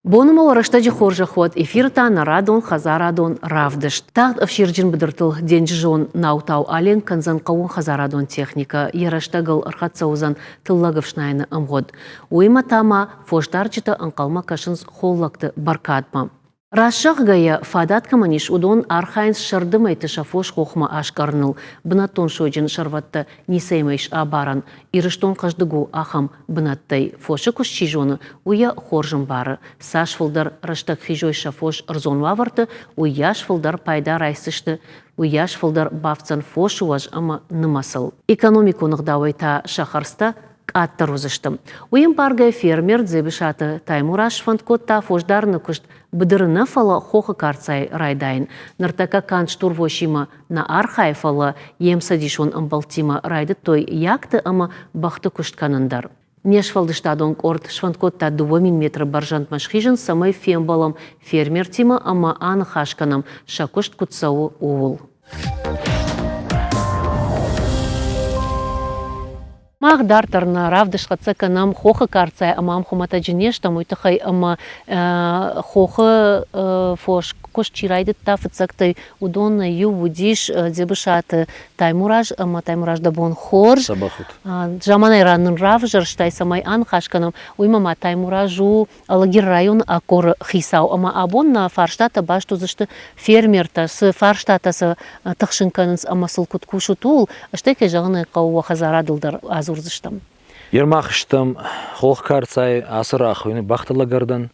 Бонума варыштаджи хоржа ход эфирта нарадон хазарадон равдыш. Тағт авширджин бідіртіл денжижон наутау ален канзан қауын хазарадон техника. Яраштагыл архатсаузан тыллагывшнайны ымгод. Уйма тама фоштарчыта анқалма кашынс холлакты баркадма. Рашық гая фадат каманиш удон архайнс шардымайты шафош хохма ашкарныл. Бынаттон шоджин шарватты нисеймайш абаран. Ирыштон каждыгу ахам бынаттай фошы кушчижоны уя хоржым бары. Саш фылдар раштак хижой шафош рзон ваварты, уяш фылдар пайда райсышты. Уяш фылдар бавцан фошу важ ама нымасыл. Экономику нагдавайта шахарста аттар узыштым. Уйым паргай фермер дзебішаты таймураш фанткотта фождарны күшт бідіріні фала хоқы карцай райдайын. Ныртака канч турвошима на архай фала емсадишон ымбалтима райды той якты ама бақты күшт канындар. Неш фалдыштадон орд шванткотта 2000 метр баржант машхижын самай фембалам фермер тима ама аны хашканам шакушт кутсау уул. Мағдартарна равдышқа цеканам хоқы карцай амам хумата жинештам уйтахай ама хоқы фош кош чирайды тафы цектай удонна ю вудиш дебышаты таймураж ама таймураж да бон хорж жаманай ранын равжыр штай самай ан хашканам уймама таймуражу алагир район акор хисау ама абон на фарштата башту зашты фермерта с фарштата с тахшинканынс ама сылкут кушутул штеке жағыны қауа хазарадылдар азурзыштам. Ермахыштам холх карцай асырах уйны бахталагардан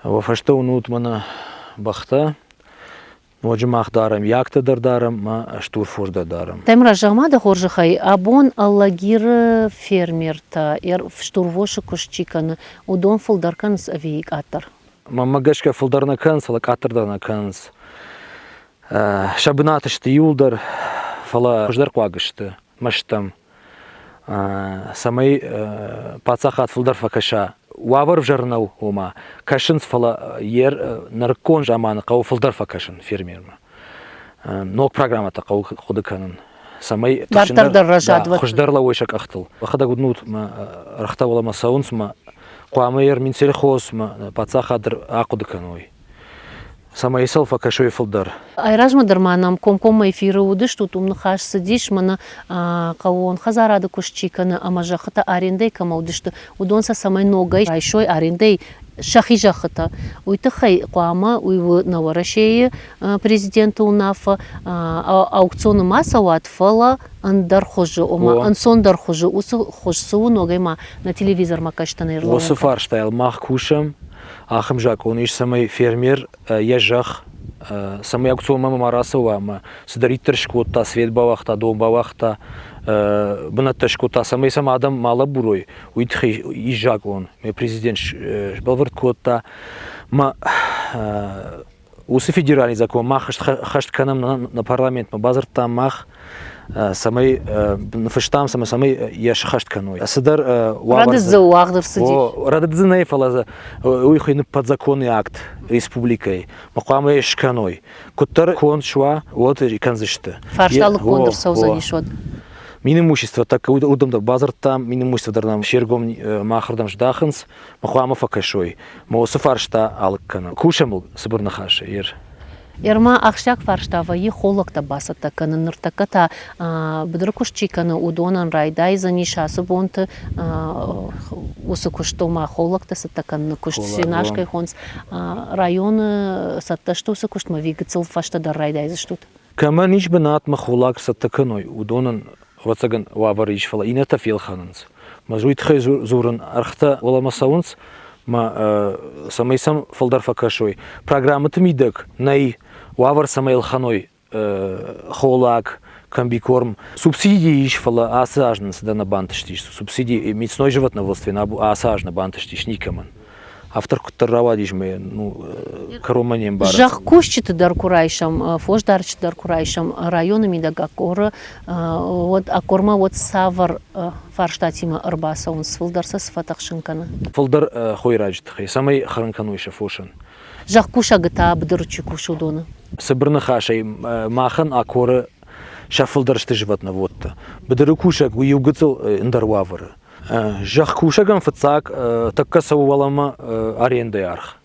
вафашта унут мана бахта Моджимах дарам, якта дарам, ма штурфорда дарам. Таймра жамада хоржахай, абон аллагир фермерта, штурвоша кушчикана, удон фулдарканс авиик аттар. Мамагашка фулдарна канс, алак аттардарна канс. Шабынатышты юлдар, фала ждар квагышты, маштам. Самай пацахат фулдар факаша. Уавар в жарнау ума. Кашин фала ер наркон жаманы кау фулдар факашин фермерма. Ног программа та кау ходыканын. Самай дартардар ражадват. Хождарла ойшак ахтыл. Вахада гуднут ма рахтавала ма саунс ма куамы ер минцелхос ма пацахадр акудыканой. Самай сел факашой фулдар. Айражма дарманам комком эфиры удыш тут умны хаш сидиш мана кавон хазарады кушчиканы амажахата арендей камаудышты удонса самай ногай айшой арендей шахижахата уйтахай куама уйвы наварашеи президента унафа аукционы масават фала андар хожу ома ансондар хожу усы хожсу ногайма на телевизор макаштаны ирло. Осы фарштайл мах кушам ахым жак он иш самай фермер ежах самай аукцион мама марасова ма сдариттер шкота свет бавахта дом бавахта бынатта шкота самай сам адам мала бурой уйтхи ижак он ме президент балвард кота ма усы федеральный закон мах хашт канам на парламент ма базарта мах самай фыштам самай яшхашт каной асадар радызы уагдыр сидиш радызы наифалаза уйхыны подзаконный акт республикой мақамы шканой куттар коншва вот и канзышты фаршталы кондыр саузанишот мин имущество так удамда базарта мин имущество дарнам шергом махырдам ждахынс мақамы факашой мосы фаршта алыккана кушамыл сыбырнахашы ер Ерма ахшак фарштава и холокта басата кана ныртаката бдрукушчикана удонан райдай занишасы бонты усы куштома холокта сатакан куштсинашкай хонс районы сатташты усы куштма вигацил фашта да райдай заштут. Кама нич бенат ма холак сатаканой удонан вацаган вавариш фала инета филхананс мажуит хай зуран архта олама саунс ма самайсам фалдар факашой программа тмидек най вавар самайл ханой холак комбикорм субсидии иш фала асажнс да на бантыштиш субсидии мицной животноводстве на асажна бантыштиш никаман автор куттар равадиш ме, ну, кароманем бар. Жах кушчиты дар курайшам, фождарчы дар курайшам районы мидага коры, вот акорма вот савар фарштатима арбаса он свылдарса сфатахшынканы. Фылдар хойраджит хай, самай харынкануйша фошын. Жах куша гыта бдырчы кушудоны. Сыбырны хашай махан акоры шафылдаршты животно вот-то. Бдыры кушак уюгыцыл индарвавыры. Жах кушаган фыцак такка савуалама аренда арх.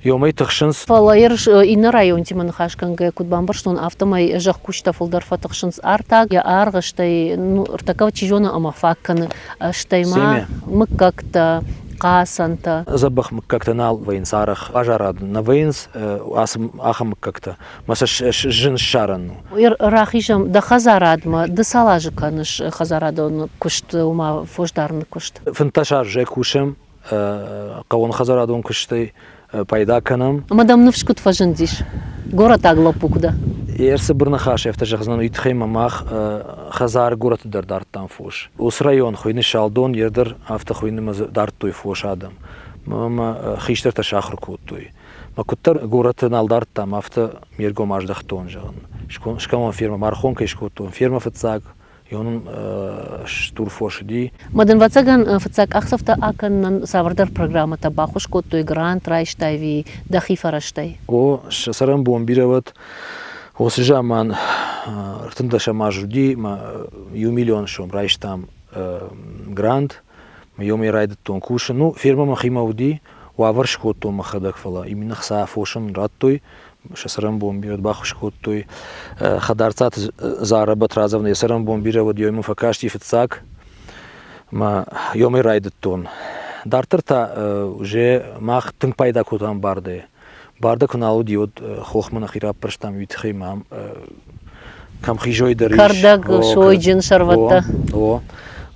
Йомай тахшынс. Фалайрш ина район тиман хашканга кудбамбар что он автомай жах кушта фылдар фатахшынс артак я аргыштай ну ртакава чижона амафакканы штайма мы как-то Касанта. Забах мы как-то на военсарах, ажарад на военс, ахам как-то, маса жин шарану. Рахишам да хазарадма, да салажиканыш хазарадон кушт ума фождарны кушт. Фанташар же кушем, кавон хазарадон куштай пайда канам. Мадам навшкут фажендиш, город аглапукда. Ерсы бұрнахаш ефтажағызынан үйтхей мамақ хазар гораты дарттан фош. Ус район хойны шалдон ердір авто хойнымыз дарт фош адам. Мама хиштер та шахр куттуй. Ма куттар гораты налдарттам авто мергом аждахтон жағын. Шкамон фирма мархонка ишкуттун. Фирма фыцаг. Йонун штур фош ди. Мадан вацаган фыцаг ахсафта акан савардар программа табахуш куттуй грант райштайви дахи фараштай. О шасарам бомбироват. Осы жаман артында шамажуди ма $1 шом райштам грант ма йоми райдат тон куши ну фирма махимауди вавар шкотто махадак фала именно хса фошам раттой шасарам бомбират бахуш коттой хадарцат зарабат разовно ясарам бомбировать йому факашти фицак ма йоми райдат тон дартарта уже мах тынг пайда котам барды Барда каналу диод хохмана хирап прштам витхей мам кам хижой дариш. Кардаг шойджин шарватта. О,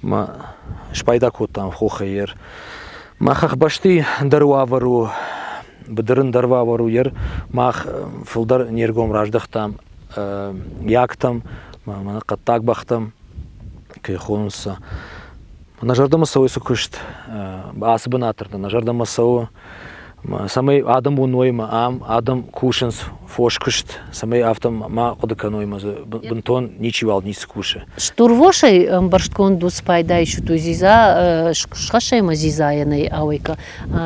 ма шпайда котам хохайер. Махах башти дарвавару, бдрын дарвавару ер мах филдар нергом раждахтам яктам, мана каттак бахтам кайхонса. Нажарда масауи сукушт асыбын атырды. Нажарда масау самый адам бунойма ам адам кушенс фошкышт самый автом ма кодаканойма бунтон ничевал не скуше. Штурвошай баршткон дус пайда еще ту зиза шхашайма зизаяной ауйка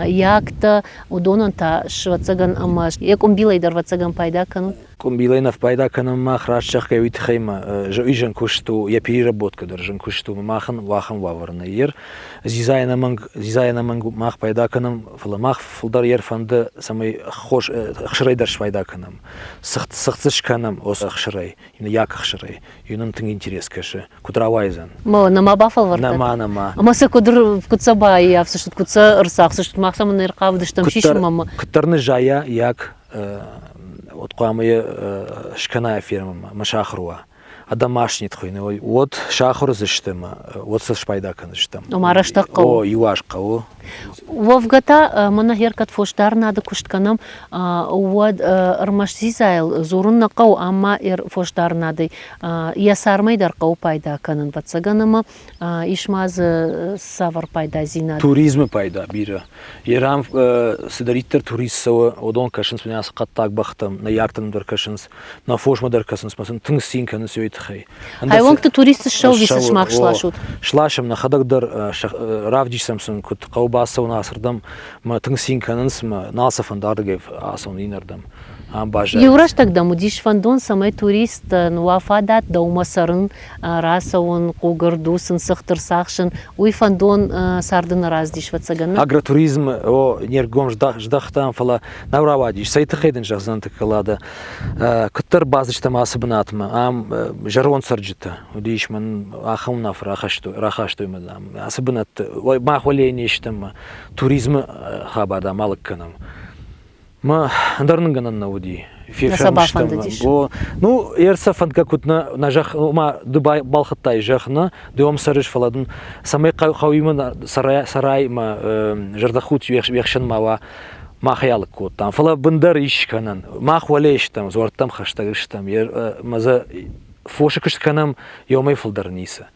якта удонанта швацаган амаш яком билай дарвацаган пайда канут. Комбилайнов пайда канам мах рашчах кавит хайма жижен кушту я переработка держен кушту махан вахан ваварна ер зизайна манг мах пайда канам фламах фулдар ер фанды самый хош хшрайдар швайда канам сахцыш канам ос хшрай именно як хшрай юнан тың интерес кеше кудравайзан Ма нама бафал варта. нама Амаса кудр кутсаба я все что кутса рсах все что махсам на иркавдыш там шишим мама. кутарны жая як от қамы шканая фирма машахруа адамашний тхойны вот шахур зыштыма вот со шпайдакан зыштым Омараштаққа. о юашқа Вовгата мана херкат фоштар надо куштканам вот армаш зизайл зурун нақау амма фоштар надо ясармай дар қау пайда канын ватсаганама ишмаз савар пайда зина. туризмы пайда бира ерам сидариттер турист сава одон кашынс меня қаттак бақтым на яктын дар кашынс на фошма дар кашынс масын тың син канын сөйт хай Хайвонкты туристы шоу висыш мах шлашут. шлашым на хадак дар равдишсамсын кут қаубасы у нас рдам ма тың син канынс ма насафан дардыгев асон инардам амбажа Евраш тогда мудиш фандон самай турист нуафадат даумасарын расаун кугырдусын сыхтыр сахшын уй фандон сардын раздиш ватсаганна. агротуризм о нергом ждахтам фала навравадиш сайты хейден жазан тыкалада кыттар базычтам асыбынатма ам жарон сарджита удишман ахамнаф рахаштоймадам асыбынат махваление иштам туризм хабада малыкканам ма андарның гананна уди ну ерса фанка кутна нажах ма дубай балхаттай жахна дом сарыш фаладын самай кавиман сарай ма жардахут вехшен мава махаялык кот там фала бындар ишканан махвалеш там зортам хаштагыштам ер маза фошыкыш канам йомай фылдар ниса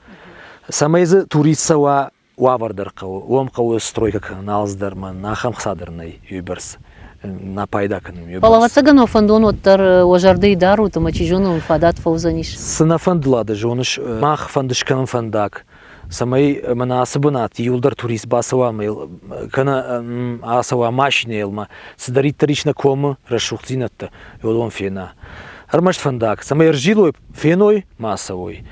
самайзы туристсава уавардар қау, уам қау стройка каналыздар ма нахам хсадырнай юберс. На пайда каным юберс. Палавацаган офандон оттар ожарды идару тамачижон фадат фаузаниш. Сынафандылады жоныш мах фандышканым фандак. Самай манасыбынат юлдар турист басавамыл кана асава машинелма сдариттарична кому расшухтинатта юлон фена. Армаш фандак самай ржилой феной массовой.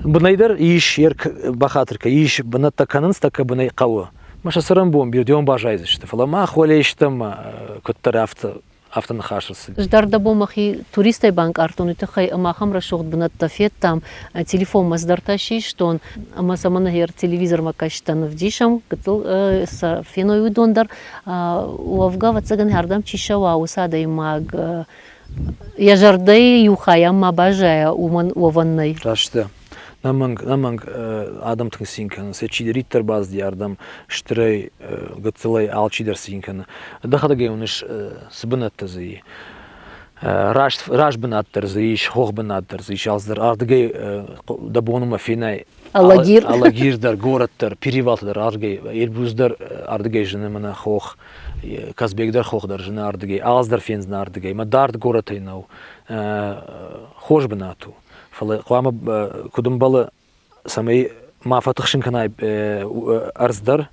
Бунайдар иш ерк бахатрка иш бунатта канынстака бунай қауы. Маша сырым бом бирдион бажайзы что фалама хвалештам көттер автонахашырсы. Ждарда бомахи туристай банк артонуты хай амахам расшухт бунатта фет там телефон маздарташи что он амасаманагер телевизор макаштан вдишам кытыл с феной удондар уавгава цаган хардам чишава усада имаг яжардай юхаям мабажая уман уваннай. Рашта. Наманг адам тыңсинкан сечидриттер баз диярдам штрей гыцылай алчидер синкан. Дахада геуниш сбынатты зый. Раш бынаттыр зый, хох бынаттыр зый. Алздар ардыгай дабонума финай. Алагирдар, городтар, перевалтар ардыгай. Ирбуздар ардыгай жыны мына хох. Казбегдар хохдар жыны ардыгай. Алздар фензна ардыгай. Мадард городтайнау. Хош бынату. Қуамы күдімбалы самай мафатықшын канай арздар,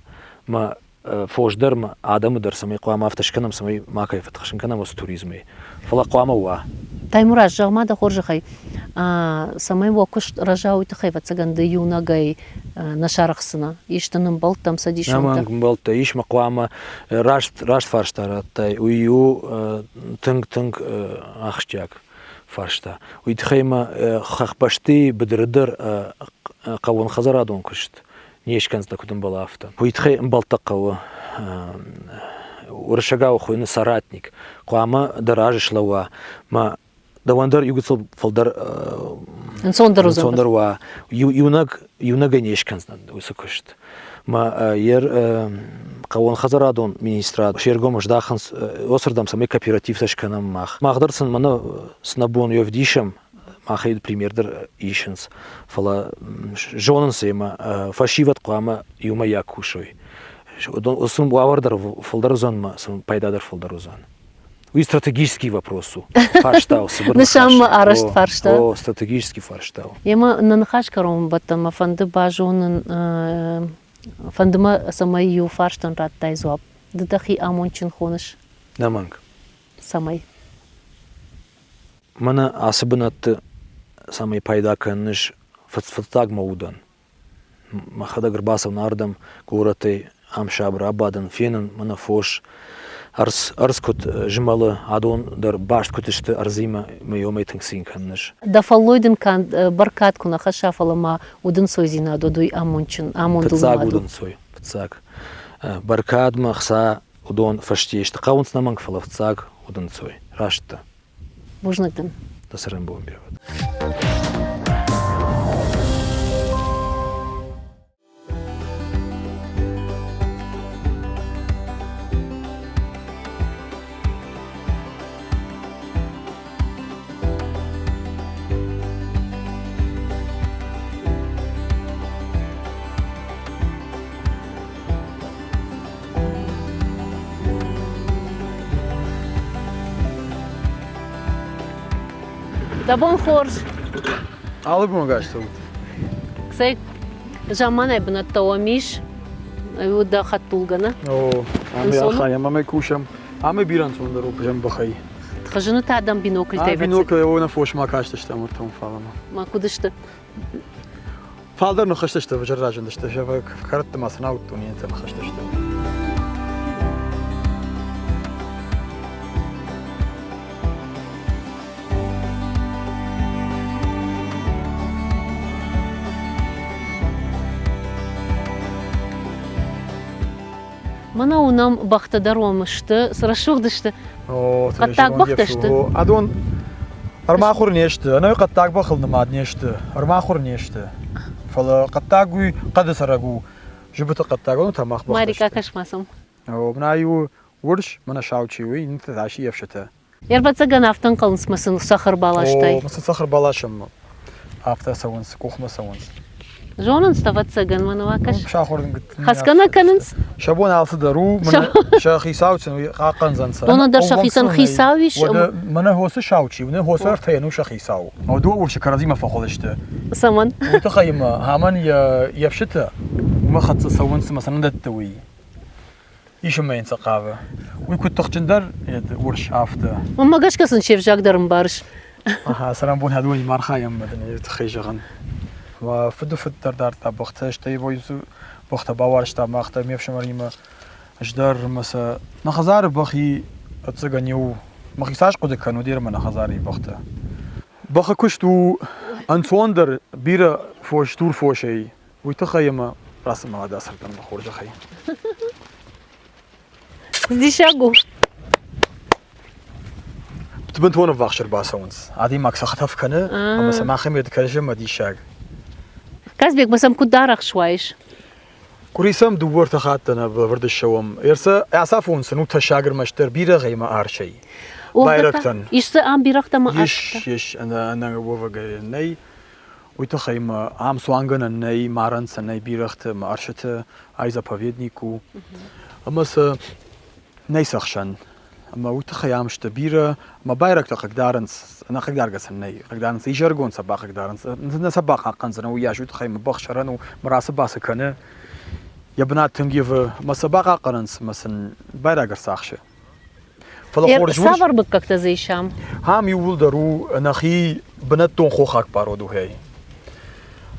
ма фождар, ма адамыдар, самай қуамы автошканам, самай макай фатықшын канам осы туризмы. Фала қуамы уа. Таймураж жағмада хоржықай, самай уақыш ражау итіқай вацаганды юнагай нашарықсына. Иштінің балт там садишын. Наман балта, ишма қуамы рашт фарштараттай, уйу тынг ақштяк. Фаршта. Уйтхайма хахбашты бедредер кавон хазарадон кышт. Нешканзда кудым была авто. Уйтхай балта каву. Уршагау хуйны соратник. Куама даражиш лава. Ма давандар югцел фалдар сондарва. Юнага нешканзда высокышт. Ма кавон хазарадон министра шергом ждахан осырдам самай кооператив сашканам мах. Махдарсын мана снабон ёвдишам махайд примердер ишенс. Фала жонын сейма фашиват қуама юма якушой. Осым уавардар фалдарузан сам пайдадар фалдарузан. И стратегический вопрос. Фарштау. Нишам арашт фарштау. О, стратегический фарштау. Яма нанхашкаром батам фанды бажонын фандыма самай ю фарштан раттай зуап. Дыдахи амончин хоныш. Наманг. Самай. Мана асыбынатты самай пайда канныш фатстаг маудан. Махада грбасов нардам горатай амшабра абадан фенен мана фош арскут жималы адон дар башт кутышты арзима мейомай тыңсин канныш. Дафаллойдын кан баркат куна хашафалама удын сойзина додуй амончин амондулмаду. Пцаг удын сой. Пцаг. Баркад махса удон фаштешты. Каунс наманг фала пцаг удын сой. Рашта. Бужнагдын. Тасырын буым берват. Дабон хорж. Алы помогаешь тут. Ксай жаманай бынатта омиш. Уда хаттулгана. О, ами Сону? ахай, ами кушам. Ами биран сондар опжам бахай. Тхажыны та адам бинокль тайватсы. Бинокль ойна фош макашты штам ортом фалама. Ма кудышты. Фалдар но хашты штэ вжаражен штэ шавак каратты масна аутто не там хашты штэ. Мана унам бахтадар омышты, сырашугдышты. О, Каттак бахтышты. Адон армахур нешты. Ана каттак бахылны мад нешты. Армахур нешты. Фала каттагуй кады сарагу. Жибыты каттагу тамах бахтышты. Марика кашмасым. О, мнаю урш мана шаучиуй инты таши евшыты. Ярбацаган автан калынсмасын сахар балаштай. О, мысы сахар балашым. Авто савынс, кухма савынс. جونن ستفتسجن من واكش شاخوردن خسكنا كننس شابون على درو من شاخي ساوتن قاقن زنسا دون در شخيصن خيساويش من هو سشاوتشي من هو سرتين وشخي ساو موضوع وش كرازي ما فخولشته سمن وتخيم هامن يبشته وما خدت سوونس مثلا دتوي ايش ما ينسقابه ويكون تخجندر ورش عافته وما قاش كسن شيف جاك درم بارش اها سلام بون هدوني مارخايم مدني تخيجغن وفدو فدر دار تابختش تي بويزو بخت باورش تا مخت ميف شمريم اجدار مسا نخزار بخي اتسغنيو مخيساش قد كانو دير من خزاري بخته بخ كشتو انسوندر بير فوش تور فوشي ويتخيم راس ما دا سرتن بخورج خي دي شاغو تبنت وانا فاخشر باسونس عادي ماكس خطف كنه اما سماخم يدكرج ما دي شاغ كازبيك بس ام كدارخ شويش كوريسم دوور تخاتنا بورد الشوم يرسا اعصافون سنو تشاغر مشتر بيره غيما ارشي بايركتن يشت ام بيرخت ما يش انا ووغا ني ويتخيم ام سوانغن ني مارنس ني بيرخت ما ارشته ايزا بافيدنيكو اما س ني سخشن اما ويتخيم شتبيره ما بايركت قدارنس انا قدارغس ني قدارنس يجرغون سباق قدارنس نسباق قنزنا ويا شو تخيم بخشرن ومراسب باسكنه يبنات تنجيف مسباق قرنس مثلا بايرغر ساخشه فالخورج وش صبر بكك تزي شام هم يقول درو نخي بنتون خوخك بارودو هي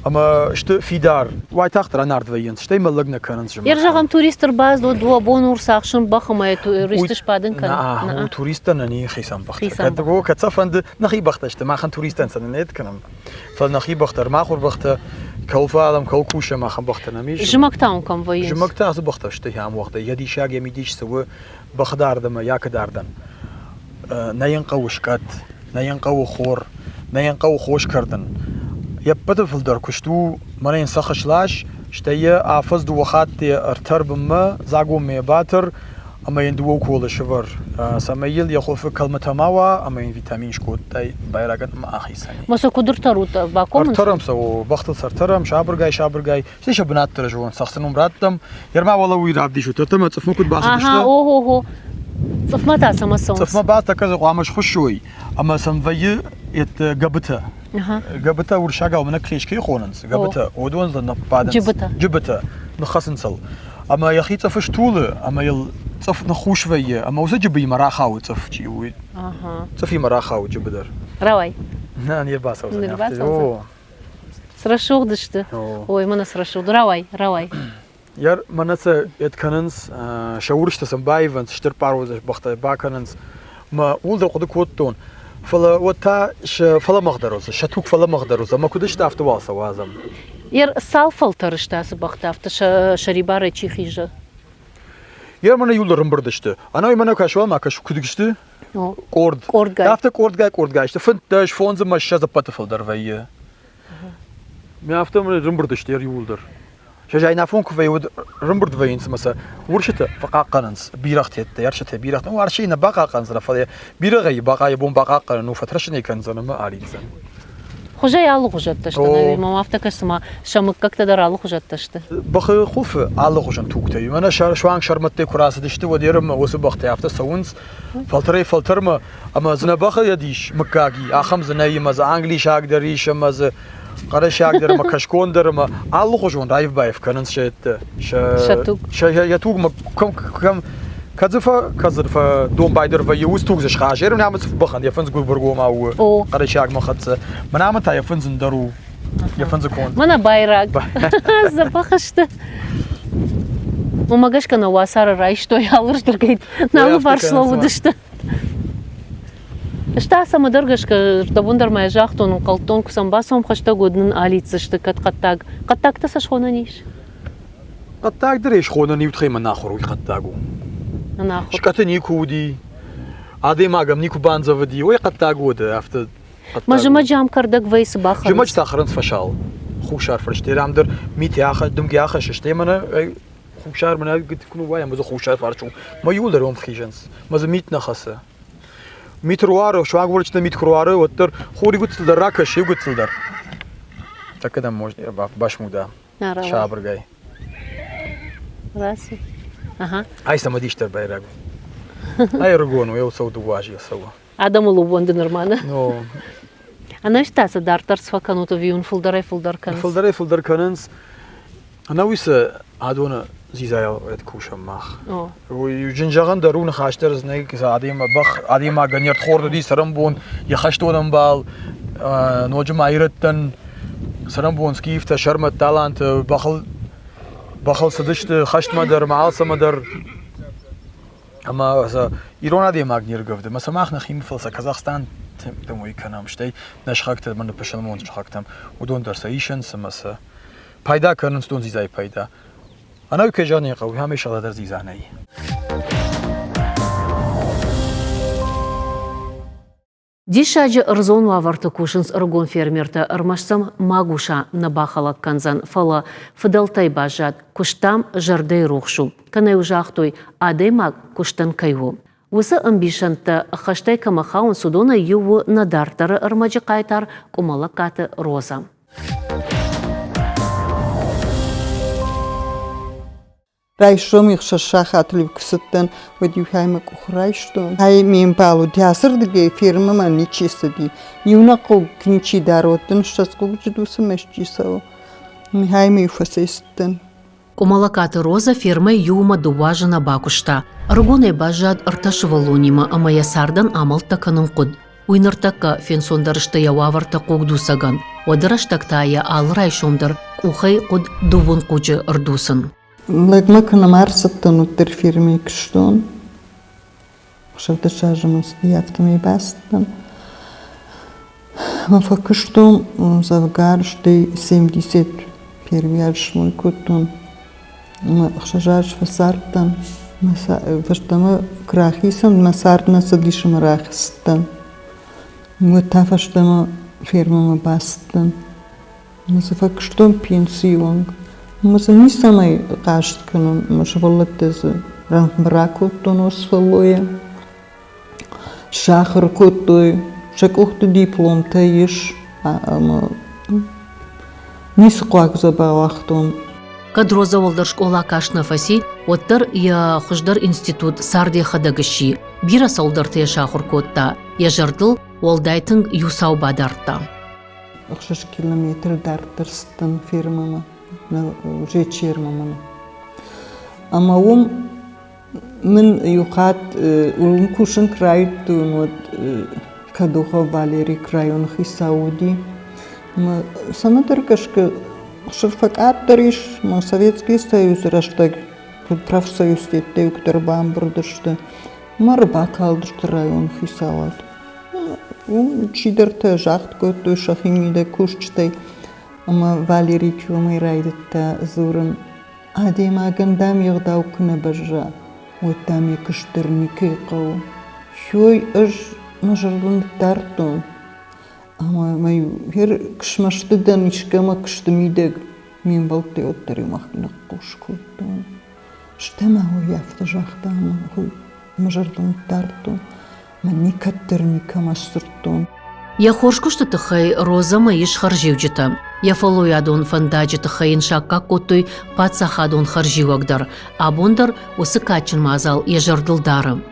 اما شت في دار واي تختر نارد وين شتي ملغنا كاننس جماعه يرجع هم توريستر باز دو بونور ساخشن بخما توريستش بادن كان نا توريستن ني خيسان بخت كدو كتصفند نخي بختشت ما خن توريستن سنت كنم فنخي بختر ما خور بخت كوفا عالم كوكوش ما خن بخت نميش جمكتاون كم وين جمكتا از بختشت هم وقت يدي شاگ يميديش سو بخدار دم ياك داردن نينقوش كات نينقو خور نينقو خوش كردن يبدو في الدار كشتو مرين سخشلاش شتيه عافز دو وخات ارتر بما زاغو ميباتر اما يندو كول شفر سميل يخوف كلمه ماوا اما فيتامين شكوت تاي بايراغن ما اخيساني مسو قدر تروت باكم ارترم سو بخت سرترم شابرغاي شتي شبنات ترجون سخسن مراتم يرما والله ويراد دي شو تتم تصفو كنت باخذ اها اوه صف ما تاسم الصوت صف ما بعد كذا قامش خشوي اما سنفي يت قبتها قبتها ورشاقه ومن كليش كي خوننس قبتها ودون ذن بعد جبتها نخسنسل اما يا اخي صف شتوله اما يل صف نخوش فيا اما وسجبي مراخا وصف جي وي اها صفي مراخا وجبدر راوي نان يرباسو سرشوق دشت وي من سرشوق راوي يار منسا يتكننس شاورش تسمباي فانت شتر باروز بخت باكننس ما ولد قد كوتون فلا وتا فلا مقدروز شتوك فلا مقدروز ما كدش تافت واسا وازم ير سال فلترش تاس بخت افت شريباره چي خيجه يار من يولد رمبردشت انا من كاشوا ما كاش كدشت قرد تافت قرد گاشت فنت داش فونز ما شاز باتفل درويه ما افتم رمبردشت ير يولدر شجاي نافون كفيود رمبرد فينس مثلا ورشته فقاقنس بيرخت يرشته بيرخت وارشينا بقاقنس رفضي بيرغي بقا يبون بقاقن وفترشني كنزن ما اريزن خجاي الله خجتشت انا ما افتكر سما شمكك تدر الله خجتشت بخ خوف الله خجن توكتي انا شوان شرمتي كراس دشت وديرم وسبخت يافت سونس فلتر ما اما زنا بخ يديش مكاغي اخم زناي مز انجلي شاك دريش مز قرش يقدر ما كشكون درما الله خشون رايف بايف كانن شت يتوق كم كذفا دوم بايدر في يوستوق زش خاشير نعمل في بخن يفنز قول برغو ما هو قرش ياق ما خدس ما نعمل تا يفنز ندرو يفنز كون ما انا بايراق زبخشت وما قاش كان واسار رايش تو يالرش درقيت نعمل فارشلو ودشت Šta sam drgaška da bundar ma jahton kalton kusam basom khashta godun alice shta qatag ta sashkhonanish qatag دريش khonani utkhima nakhru qatagu nakhru shkatani kudi ade magam niku banzavdi way qatagu da after ما جام كردك فيس باخر جمج تاخرن فشال خوشار فرشتي رامدر ميت ياخ دمك ياخ شتي من خوشار من قد تكونوا وايا مز خوشار فارشو ما يولرهم خيجنس مز ميت نخسه ميت روارو شو اقول لك ميت روارو وتر خوري قلت در راكش قلت در كده موجود باش مودا نعرف شابر جاي راسي أها هاي سما ديشتر بايرق هاي رجونو يو سو دواجي سوا Адам улубон нормально. نو أنا إيش تاسع دارتر سفكانو تبيون فلدر كان. فلدر كننس أنا ويس هادونا زيزايا كوشم ماخ ويجنجان درون خاشتر زنيك كذا عديم ما غنيرت خورد دي سرمبون يخشتون بال نوجم عيرتن سرمبون سكيفتا شرمت تالانت بخل صدشت خشت مدر معالس مدر اما ایران دي ماغنير گفت مثلا ماخ نخيم فلسا كازاخستان تموي كنام شتي نشخكت من بشلمون شخكتم ودون درسيشن سمسا پایدا کردن ستون زیزای پایدا انا که جانی قوی همیشه در زیزانه Дишаджи рзон ваварты кушинс ргон фермерта рмашсам магуша набахала канзан фала фыдалтай бажат куштам жардей рухшу. Канай ужахтой адей маг куштан кайву. Усы амбишанта хаштай камахаун судона юву надартары рмаджи кайтар кумала каты роза. Райшом их шашахат люксаттан вадюхаймак ухрайштон. Хай мимпалу дясырдыге фирмама ничисади. Юнаку кничи дароттан шаскук жидуса мешчисау. Хай мифасестан. Кумала каты роза фирмай юма дуважана бакушта. Ргоне бажат арташвалунима амая сардан амал таканын куд. Уйныртакка фенсондарышта яваварта кугдусаган. Одыраштактая ал райшомдар ухай куд дувун кучы ырдусын. Лагмак на марсаттан уттер фирми кштон. Шавда шажам стоявтами бастан. Ма факштон завгаршты 71 ярш мой кутун. Ма шажаш фасартан. Фаштама крахисан масартна садишм рахстан. Ма тафаштама фирма бастан. Ма факштон пенсион. Маса не самай кашткану, маса воллатез рамбракоттон освалоя. Шахаркоттой, шакохты диплом таиш, ама нисқуак забалахтон. Кадроза волдар школа кашна фаси, оттар я хуждар институт сарде хадагыши. Бира солдар те шахаркотта, я жардыл волдайтын юсау бадарта. 6 километр дартырстан фирмама. Уже чермамана. Ама من يقعد ونكوشن كرايت ونود كدوخة باليري كرايون خي سعودي ما سندر كشك شرفك عطريش ما Советский Союз раштаг профсоюз тетте уктер бамбурдышты марба калдышты район хи сауд чидерте жахт көтө шахимиде кушчтай ама Валерий Чумай райдытта зурын адема гандам йгдау кына бажа وتامي كشترني كيقو شوي اج نجرلن تارتون اما ما هير كشمشتدن اشكما كشتميدك مين بلطي اوتري مخنق قوشكوتون شتما هو يفتجاختاما هو نجرلن تارتون مني كترني كما سرتون Я хоршкушты тахай роза маиш харживджита. Я фалуядон фандаджи тахайын шакка котой пацахадон харживагдар. Абондар усыкачин мазал я жардылдарым.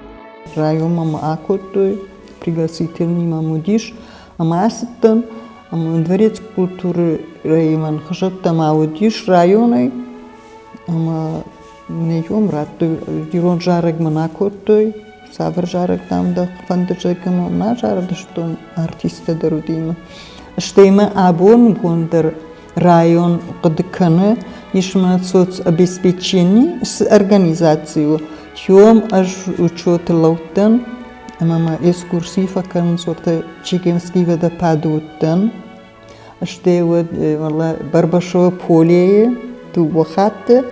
Район мама акотой пригласительный мамудиш, ама асыттан, ама дворец культуры район хажатта маудиш районой, ама нейом раттой дирон жарыг манакотой. Савр жарак там да фантажекамо на жарда что артиста дарудима штейма абон гондер район кдканы ишма соцобеспечение с организацию чём аж учёт лаутан мама экскурсии факан сорта чигемский водопадуттан штейвод вала барбашово поле ту бохатте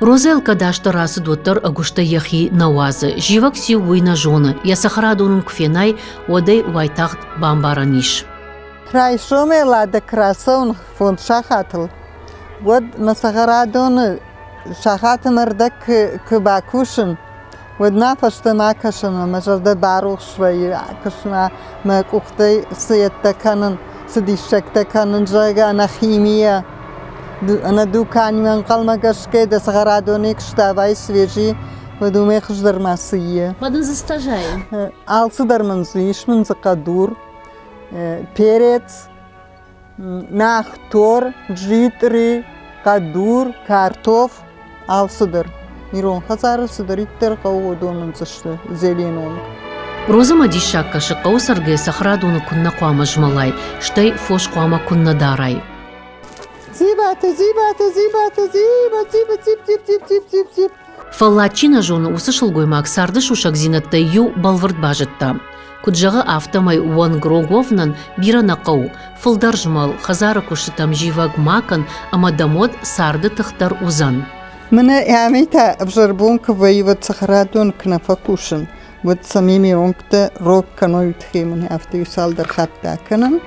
Розелка дашта расы доттар агушта яхи навазы. Живак си уйна жона. Я сахарадонун кфенай одай вайтахт бамбараниш. Райшоме лада красаун фон шахатл. Вот на сахарадон шахатмардак кбакушин. Вот нафашта макашана мажарда барух швай акашна макухтай сыятта канын صدي الشكتة كان نجاقا أنا خيمية أنا دوكاني من قلمة كده سغرادونيك شتاباي سويجي ودومي خجدر ماسية Badın stajay. Alsı darmanzliş من زقادور بيريتس ناختور جيتري قدور كارتوف алсыдыр. Мирон хазары сыдыриттер қауы донын зышты зеленон. Розама дишакка шықау сарге сахрадуны күнна қуама жмалай, штай фош қуама күнна дарай. Зибаты. Фаллачина жоны усы шылгоймак сарды шушак зинатта ю балвырд бажытта. Куджағы автомай Уан Гроговнан бира нақау, фылдар жмал, хазары күшітам живаг макан, ама дамод сарды тықтар узан. Мына ямита обжарбунка воевать сахрадон кнафакушин. Вот самими ронкта рок каной тхеман автоюсалдар хатта канан.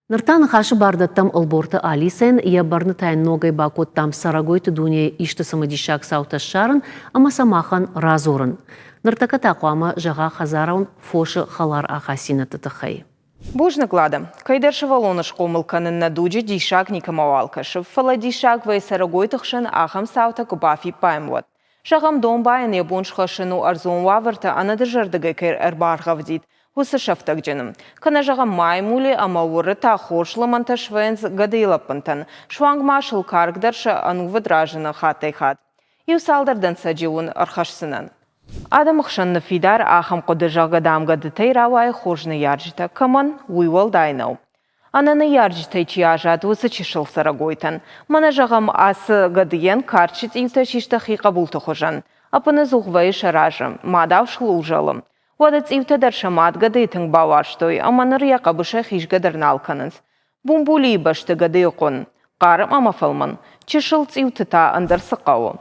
Ныртан хашы бардаттам олборты алисен, я барны тайн ногай бакот там сарагойты дуне ишты самадишак саута шарын, ама самахан разорын. Ныртака тақуама жаға хазараун фошы халар ахасина тытықай. Бужны клада. Кайдерші валоныш қомылканын на дуджи дишак никамавалкашы. Фала дишак вай сарагойтықшын ахам саута кубафи паймват. Жағам домбайын ебуншқашыну арзуынва варта анадыржардыға кер әрбарғавдит. Осы шафтак жыным. Кана жағам маймулі амауыры та хошлыманта швенз гадейлаппынтан. Шуангма шылкаргдаршы анувадражыны хатай хат. Юсалдардан саджиун архашсынан. Адам хшанны фидар ахам қодыжаға дамға дытай равай хожны яржита. Каман уйвал дайнау. Ананы яржитай чияжат осы чешыл сарагойтан. Мана жағам асы гадыен карчит илта шишта хиқа бұлты хожан. Апыны зуғвай шаражым. Мадав шлужалым. Вадац ивта даршамат гадейтың баваштой, аманыр яқабыша хишгадар налканынс. Бумбули башты гадейқон. Қарым амафалман. Чешылц ивтыта андарсы қауы.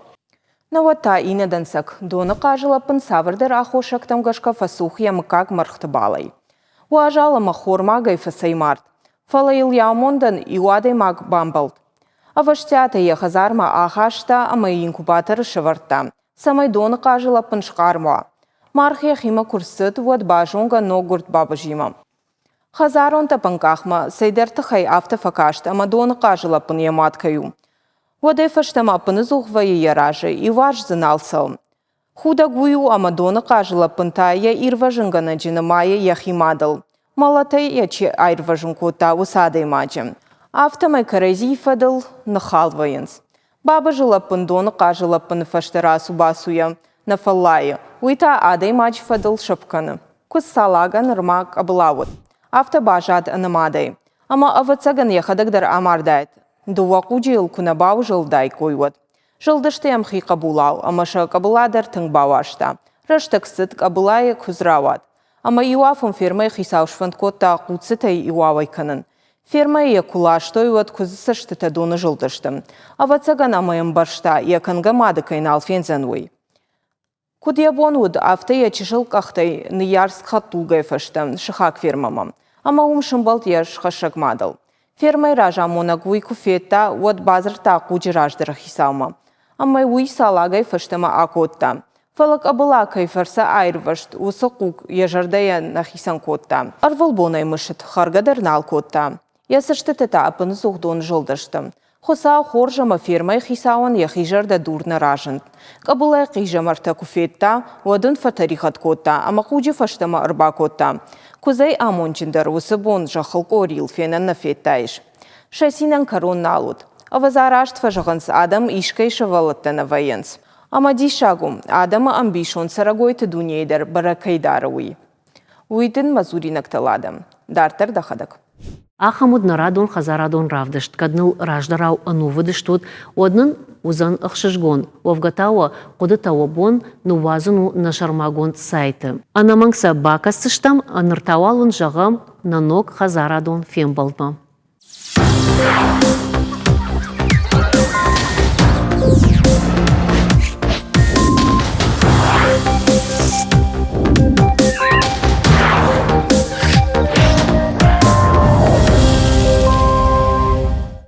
Навата инедансак. Доны қажылапын савырдар ахошактам гашка фасух ямыкак мархты балай. Уажала махорма гайфа саймарт. Фалаил ямондан иуадай маг бамбалт. Аваштята яхазарма ахашта ама инкубатор шыварта. Самай доны қажылапын шқарма. Мархия хима курсыт вот бажунга но гурт бабажима. Хазарон тапанкахма сейдерта хай автофакашт ама доны қажылапын яматкаю. Водай фаштама апыны зуғвайы яражы и ваш зыналсал. Худа гую ама доны қажылапын тая ирважынга наджинамая яхимадал. Малатай ячи айрважынкота усадай маджим. Автомай карази фадал нахалваянс. Бабажылапын доны қажылапын фаштарасу басуя. На фаллайы. Уйта адай мач фадыл шапканы. Кус салаган рмак абылауыт. Автобажат анамадай. Ама авацаган яхадагдар амардайт. Дуваку жил кунабау жылдай койуат. Жылдышты ямхи кабулау, ама ша кабуладар тың бауашта. Раштак сыт кабулайы кузрауат. Ама иуафым фермай хисаушфанд котта куцытай иуавай канын. Фермай якулаштой уат кузысыштыта доны жылдыштым. Авацаган амаям башта яканга мады кайнал фензануй. Кудьябон уд авто я чешил кахтай ниярск хатулгай фаштам шахак фермамам. Ама шымбалт яш хашак мадал. Фермай ража монагуй куфетта уд базарта куджираждыр хисаума. Ама уй салагай фаштама акотта. Фалак абыла кайфарса айрвашт усакук яжардая нахисан котта. Арвалбонай мышыт харгадар нал котта. Ясышты тета апын зухдон жылдыштым. Хоса хоржама фермай хисауан яхижарда дурна ражант. Кабулай қижамарта куфетта, вадын фатарихат котта, ама худжи фаштама арба котта. Кузай амончиндар усыбон жахыл корил фенан на феттайш. Шасинан карон налут. Авазарашт фажаганс адам ишкай шавалаттана ваянс. Ама дишагум, адама амбишон сарагойты дунейдар баракайдаруи. Уйдын мазуринак таладам. Дартар дахадак. Ахамуд нарадон хазарадон равдышт, кадныл раждарау ану выдыштут, однын узан ахшышгон, вавгатауа кодытауа бон нувазыну на шармагон сайты. Анамангса бакастыштам аныртауалын жағам нанок хазарадон фембалма.